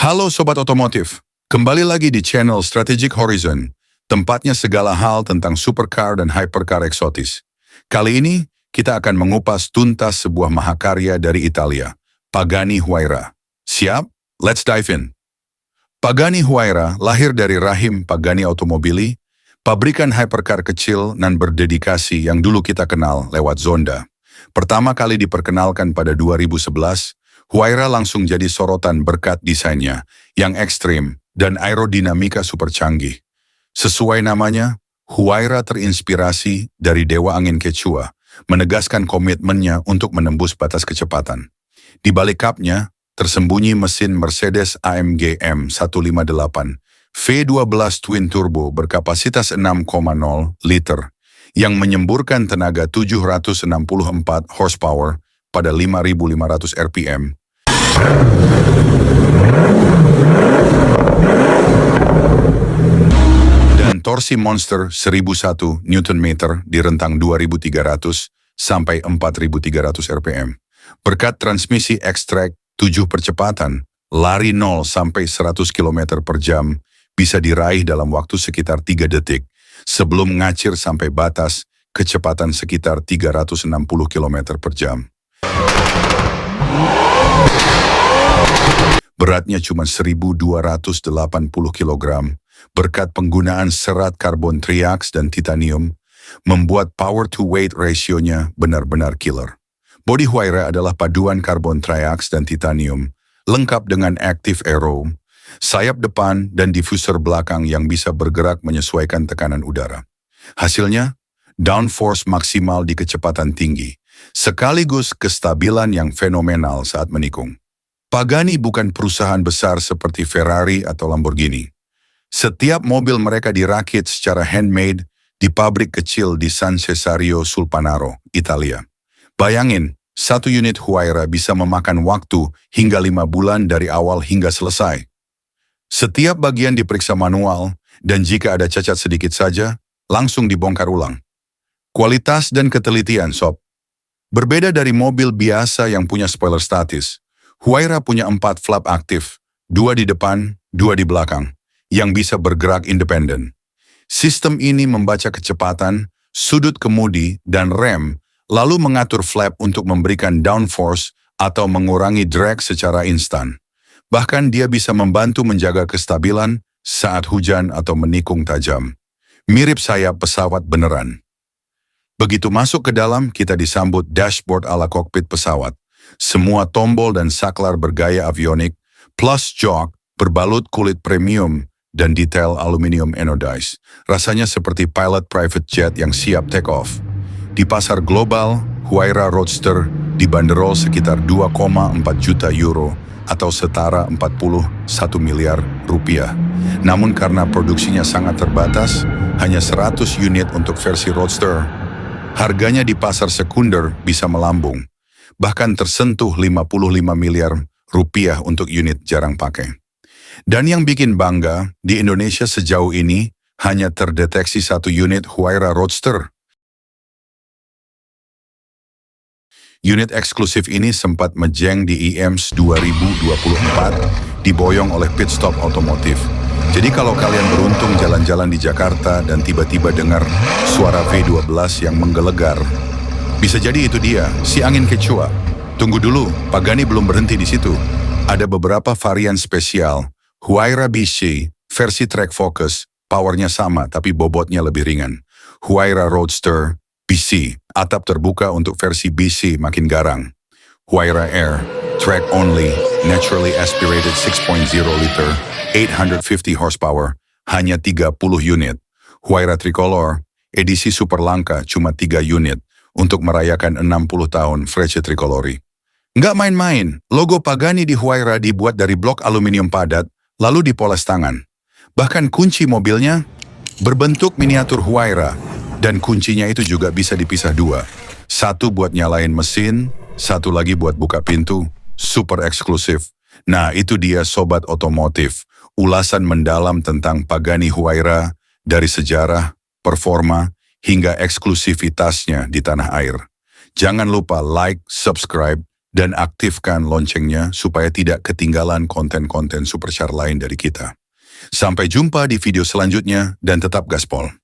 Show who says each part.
Speaker 1: Halo Sobat Otomotif, kembali lagi di channel Strategic Horizon, tempatnya segala hal tentang supercar dan hypercar eksotis. Kali ini, kita akan mengupas tuntas sebuah mahakarya dari Italia, Pagani Huayra. Siap? Let's dive in. Pagani Huayra lahir dari rahim Pagani Automobili, pabrikan hypercar kecil dan berdedikasi yang dulu kita kenal lewat Zonda. Pertama kali diperkenalkan pada 2011, Huayra langsung jadi sorotan berkat desainnya yang ekstrim dan aerodinamika super canggih. Sesuai namanya, Huayra terinspirasi dari dewa angin Quechua, menegaskan komitmennya untuk menembus batas kecepatan. Di balik kapnya, tersembunyi mesin Mercedes AMG M158 V12 Twin Turbo berkapasitas 6,0 liter yang menyemburkan tenaga 764 horsepower pada 5.500 rpm. Dan torsi monster 1001 Nm di rentang 2.300 sampai 4.300 rpm. Berkat transmisi X-Track 7 percepatan, lari 0 sampai 100 km per jam bisa diraih dalam waktu sekitar 3 detik sebelum ngacir sampai batas kecepatan sekitar 360 km per jam. Beratnya cuma 1.280 kg, berkat penggunaan serat karbon triax dan titanium, membuat power-to-weight ratio-nya benar-benar killer. Bodi Huayra adalah paduan karbon triax dan titanium, lengkap dengan active aero, sayap depan dan diffuser belakang yang bisa bergerak menyesuaikan tekanan udara. Hasilnya, downforce maksimal di kecepatan tinggi, sekaligus kestabilan yang fenomenal saat menikung. Pagani bukan perusahaan besar seperti Ferrari atau Lamborghini. Setiap mobil mereka dirakit secara handmade di pabrik kecil di San Cesario sul Panaro, Italia. Bayangin, satu unit Huayra bisa memakan waktu hingga 5 bulan dari awal hingga selesai. Setiap bagian diperiksa manual, dan jika ada cacat sedikit saja, langsung dibongkar ulang. Kualitas dan ketelitian, sob. Berbeda dari mobil biasa yang punya spoiler statis, Huayra punya 4 flap aktif, 2 di depan, 2 di belakang, yang bisa bergerak independen. Sistem ini membaca kecepatan, sudut kemudi, dan rem, lalu mengatur flap untuk memberikan downforce atau mengurangi drag secara instan. Bahkan dia bisa membantu menjaga kestabilan saat hujan atau menikung tajam. Mirip sayap pesawat beneran. Begitu masuk ke dalam, kita disambut dashboard ala kokpit pesawat. Semua tombol dan saklar bergaya avionik, plus jok berbalut kulit premium dan detail aluminium anodized. Rasanya seperti pilot private jet yang siap take off. Di pasar global, Huayra Roadster dibanderol sekitar 2,4 juta euro atau setara 41 miliar rupiah. Namun karena produksinya sangat terbatas, hanya 100 unit untuk versi Roadster, harganya di pasar sekunder bisa melambung, bahkan tersentuh 55 miliar rupiah untuk unit jarang pakai. Dan yang bikin bangga, di Indonesia sejauh ini hanya terdeteksi 1 unit Huayra Roadster. Unit eksklusif ini sempat mejeng di IMS 2024, diboyong oleh Pit Stop Otomotif. Jadi kalau kalian beruntung jalan-jalan di Jakarta dan tiba-tiba dengar suara V12 yang menggelegar, bisa jadi itu dia, si angin Quechua. Tunggu dulu, Pagani belum berhenti di situ. Ada beberapa varian spesial, Huayra BC, versi track focus, powernya sama tapi bobotnya lebih ringan. Huayra Roadster BC, atap terbuka untuk versi BC makin garang. Huayra Air, track only, naturally aspirated 6.0 liter, 850 horsepower, hanya 30 unit. Huayra Tricolor, edisi super langka, cuma 3 unit. Untuk merayakan 60 tahun Frecce Tricolori. Nggak main-main, logo Pagani di Huayra dibuat dari blok aluminium padat, lalu dipoles tangan. Bahkan kunci mobilnya berbentuk miniatur Huayra, dan kuncinya itu juga bisa dipisah 2. Satu buat nyalain mesin, satu lagi buat buka pintu, super eksklusif. Nah itu dia Sobat Otomotif, ulasan mendalam tentang Pagani Huayra, dari sejarah, performa, hingga eksklusivitasnya di tanah air. Jangan lupa like, subscribe, Dan aktifkan loncengnya supaya tidak ketinggalan konten-konten Superchar lain dari kita. Sampai jumpa di video selanjutnya dan tetap gaspol.